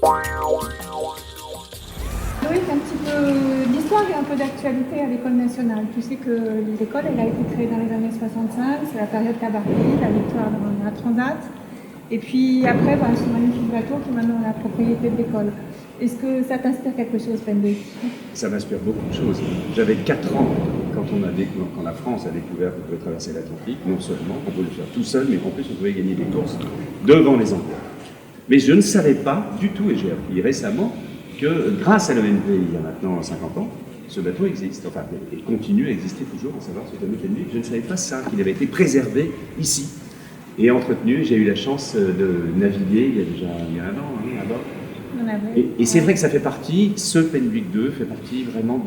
Oui, un petit peu d'histoire et un peu d'actualité à l'École nationale. Tu sais que l'école, elle a été créée dans les années 65, c'est la période Tabarly, la victoire dans la Transat. Et puis après, ce magnifique bateau qui est maintenant la propriété de l'école. Est-ce que ça t'inspire quelque chose, Pendé? Ça m'inspire beaucoup de choses. J'avais 4 ans quand la France a découvert qu'on pouvait traverser l'Atlantique. Non seulement qu'on pouvait le faire tout seul, mais qu'en plus on pouvait gagner des courses devant les Anglais. Mais je ne savais pas du tout, et j'ai appris récemment, que grâce à l'ONV, il y a maintenant 50 ans, ce bateau existe, enfin, et continue à exister toujours, à savoir ce fameux Pendwick. Je ne savais pas ça, qu'il avait été préservé ici et entretenu. J'ai eu la chance de naviguer il y a déjà un an là-bas. Et c'est vrai que ça fait partie, ce Pendwick 2 fait partie vraiment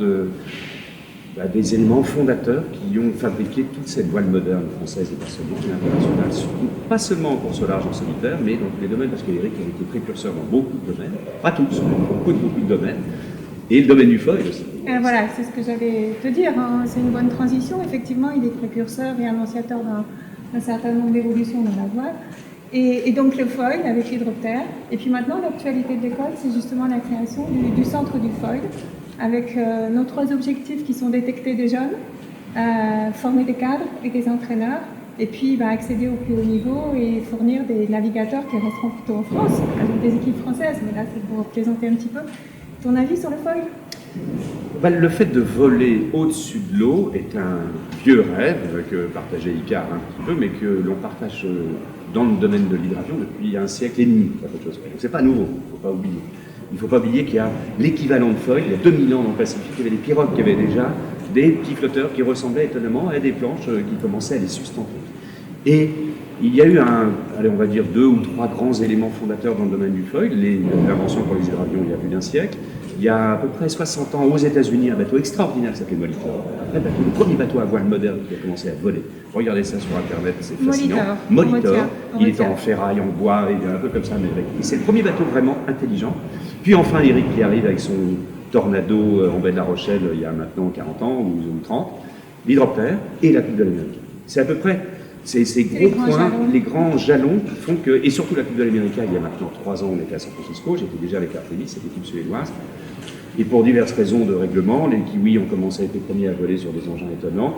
des éléments fondateurs qui ont fabriqué toute cette voile moderne française et pas seulement internationale, pas seulement en course au large en solitaire, mais dans tous les domaines, parce qu'Éric a été précurseur dans beaucoup de domaines, pas tous, mais beaucoup de domaines, et le domaine du foil aussi. Voilà, c'est ce que j'allais te dire, hein. C'est une bonne transition. Effectivement, il est précurseur et annonciateur d'un certain nombre d'évolutions dans la voile. Et donc le foil avec l'hydroptère. Et puis maintenant, l'actualité de l'école, c'est justement la création du centre du foil, avec nos 3 objectifs qui sont détecter des jeunes, former des cadres et des entraîneurs, et puis accéder au plus haut niveau et fournir des navigateurs qui resteront plutôt en France, avec des équipes françaises. Mais là, c'est pour présenter un petit peu. Ton avis sur le foil? Le fait de voler au-dessus de l'eau est un vieux rêve que partageait Icare un petit peu, mais que l'on partage dans le domaine de l'hydravion depuis un siècle et demi. C'est pas nouveau, il ne faut pas oublier. Il ne faut pas oublier qu'il y a l'équivalent de foil. Il y a 2000 ans dans le Pacifique, il y avait des pirogues qui avaient déjà des petits flotteurs qui ressemblaient étonnamment à des planches qui commençaient à les sustenter. Et il y a eu on va dire 2 ou 3 grands éléments fondateurs dans le domaine du foil. L'invention pour les hydravions il y a plus d'un siècle. Il y a à peu près 60 ans aux États-Unis, un bateau extraordinaire qui s'appelait Molitor. Après, le premier bateau à voile moderne qui a commencé à voler. Regardez ça sur Internet, c'est fascinant. Molitor. Il était en ferraille, en bois, et un peu comme ça, mais c'est le premier bateau vraiment intelligent. Puis enfin, Eric qui arrive avec son Tornado en baie de la Rochelle il y a maintenant 40 ans ou 30, l'hydroptère et la Coupe de l'Amérique. C'est à peu près ces gros points, les grands jalons qui font que, et surtout la Coupe de l'Amérique, il y a maintenant 3 ans, on était à San Francisco, j'étais déjà avec Artemis, cette équipe suédoise, et pour diverses raisons de règlement, les Kiwis ont commencé à être les premiers à voler sur des engins étonnants.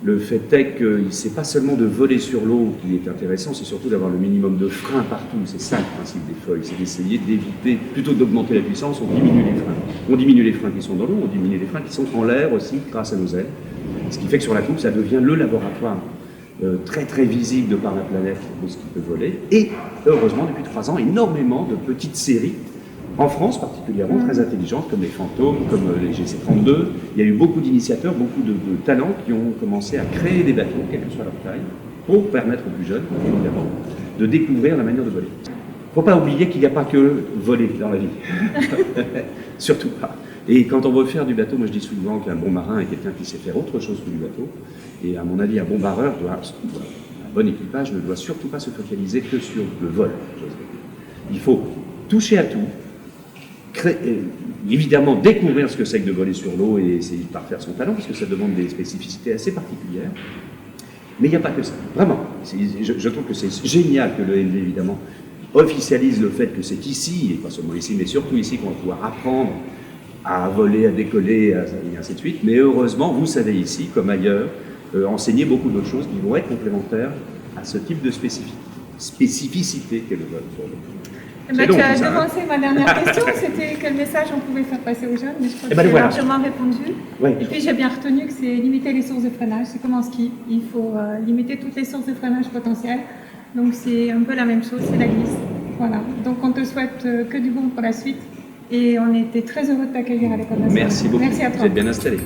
Le fait est que c'est pas seulement de voler sur l'eau qui est intéressant, c'est surtout d'avoir le minimum de freins partout. C'est ça le principe des foils, c'est d'essayer d'éviter, plutôt que d'augmenter la puissance, on diminue les freins. On diminue les freins qui sont dans l'eau, on diminue les freins qui sont en l'air aussi grâce à nos ailes. Ce qui fait que sur la coupe, ça devient le laboratoire très très visible de par la planète de ce qui peut voler. Et heureusement, depuis 3 ans, énormément de petites séries, en France particulièrement, très intelligentes, comme les Fantômes, comme les GC32. Il y a eu beaucoup d'initiateurs, beaucoup de talents qui ont commencé à créer des bateaux, quelle que soit leur taille, pour permettre aux plus jeunes, évidemment, de découvrir la manière de voler. Il ne faut pas oublier qu'il n'y a pas que voler dans la vie. Surtout pas. Et quand on veut faire du bateau, moi je dis souvent qu'un bon marin est quelqu'un qui sait faire autre chose que du bateau. Et à mon avis, un bon barreur, un bon équipage ne doit surtout pas se focaliser que sur le vol. Il faut toucher à tout, évidemment découvrir ce que c'est que de voler sur l'eau et essayer de parfaire son talent, parce que ça demande des spécificités assez particulières. Mais il n'y a pas que ça. Vraiment, je trouve que c'est génial que l'ONV, évidemment, officialise le fait que c'est ici, et pas seulement ici, mais surtout ici, qu'on va pouvoir apprendre à voler, à décoller, et ainsi de suite. Mais heureusement, vous savez ici, comme ailleurs, enseigner beaucoup d'autres choses qui vont être complémentaires à ce type de spécificité qu'est le vol. Tu as devancé ma dernière question, c'était quel message on pouvait faire passer aux jeunes, mais je crois que tu as largement répondu. Ouais. Et puis j'ai bien retenu que c'est limiter les sources de freinage, c'est comme en ski, il faut limiter toutes les sources de freinage potentielles, donc c'est un peu la même chose, c'est la glisse. Voilà, donc on te souhaite que du bon pour la suite, et on était très heureux de t'accueillir à l'École nationale. Merci beaucoup, Merci à toi. Vous êtes bien installé.